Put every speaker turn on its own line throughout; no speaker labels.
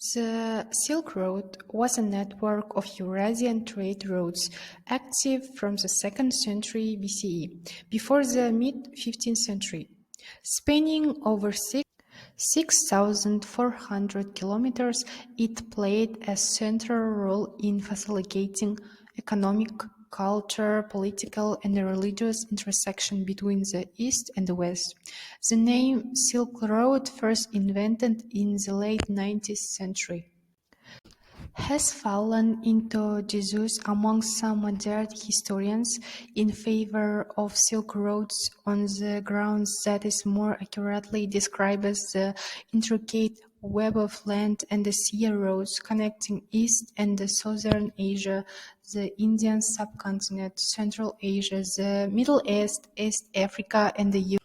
The Silk Road was a network of Eurasian trade routes active from the 2nd century BCE, before the mid-15th century. Spanning over 6,400 kilometers, it played a central role in facilitating economic, cultural, political, and religious intersection between the East and the West. The name Silk Road, first invented in the late 19th century, has fallen into disuse among some modern historians in favor of Silk Roads on the grounds that it more accurately describes the intricate web of land and the sea roads connecting East and Southern Asia, the Indian subcontinent, Central Asia, the Middle East, East Africa, and the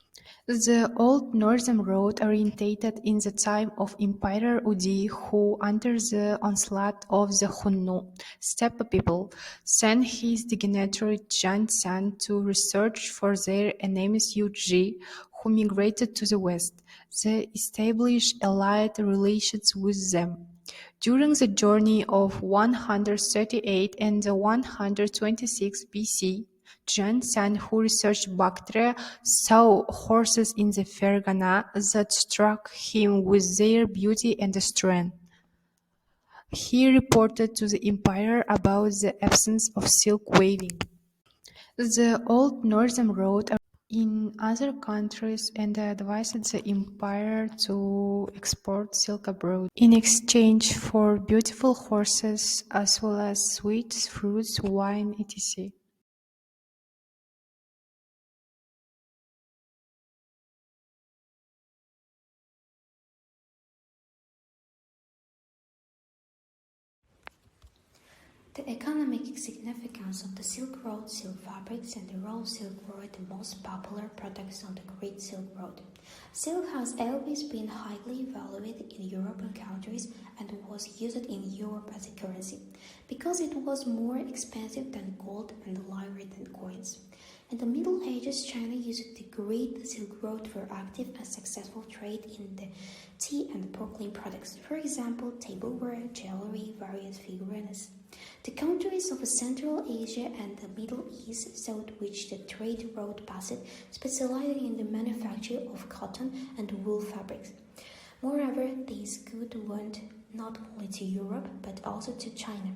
the Old Northern Road originated in the time of Emperor Udi, who, under the onslaught of the Hunnu steppe people, sent his dignitary Zhang San to research for their enemies Yuji, who migrated to the west. They established allied relations with them. During the journey of 138 and 126 BC, Zhang San, who researched Bactria, saw horses in the Fergana that struck him with their beauty and strength. He reported to the emperor about the absence of silk weaving. The Old Northern Road in other countries and advised the empire to export silk abroad in exchange for beautiful horses as well as sweets, fruits, wine, etc.
The economic significance of the Silk Road, silk fabrics, and the raw silk were the most popular products on the Great Silk Road. Silk has always been highly valued in European countries and was used in Europe as a currency, because it was more expensive than gold and lighter than coins. In the Middle Ages, China used the Great Silk Road for active and successful trade in the tea and porcelain products, for example, tableware, jewelry, various figurines. The countries of Central Asia and the Middle East, south which the trade road passed, specialized in the manufacture of cotton and wool fabrics. Moreover, these goods went not only to Europe but also to China.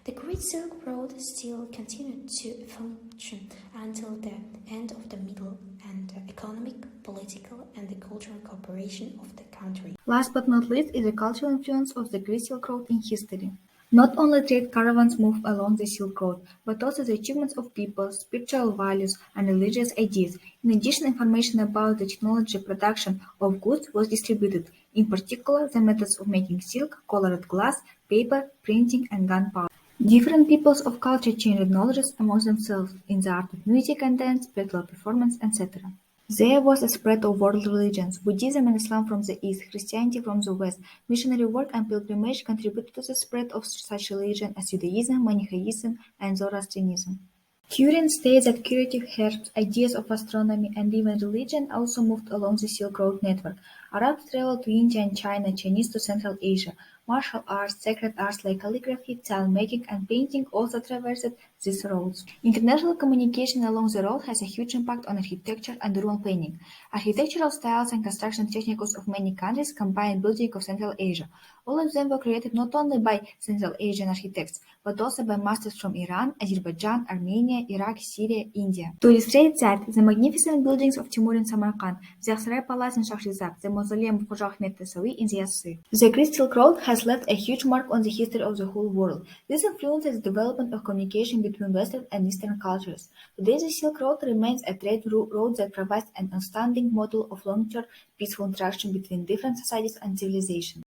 The Great Silk Road still continued to function until the end of the Middle and economic, political, and the cultural cooperation of the country.
Last but not least is the cultural influence of the Great Silk Road in history. Not only trade caravans moved along the Silk Road, but also the achievements of people, spiritual values, and religious ideas. In addition, information about the technology production of goods was distributed, in particular the methods of making silk, colored glass, paper, printing, and gunpowder. Different peoples of culture changed knowledge among themselves in the art of music and dance, spiritual performance, etc. There was a spread of world religions, Buddhism and Islam from the east, Christianity from the west. Missionary work and pilgrimage contributed to the spread of such religions as Judaism, Manichaeism, and Zoroastrianism. Turin states that curative herbs, ideas of astronomy, and even religion also moved along the Silk Road network. Arabs traveled to India and China, Chinese to Central Asia. Martial arts, sacred arts like calligraphy, tile-making, and painting also traversed these roads. International communication along the road has a huge impact on architecture and urban planning. Architectural styles and construction techniques of many countries combine building of Central Asia. All of them were created not only by Central Asian architects, but also by masters from Iran, Azerbaijan, Armenia, Iraq, Syria, India. To illustrate that, the magnificent buildings of Timur in Samarkand, the Saray Palace in Shahrizad, the mausoleum of Khoja Ahmed Tesawi in the Yazd. The Great Silk Road has left a huge mark on the history of the whole world. This influences the development of communication between Western and Eastern cultures. Today, the Silk Road remains a trade route that provides an outstanding model of long-term peaceful interaction between different societies and civilizations.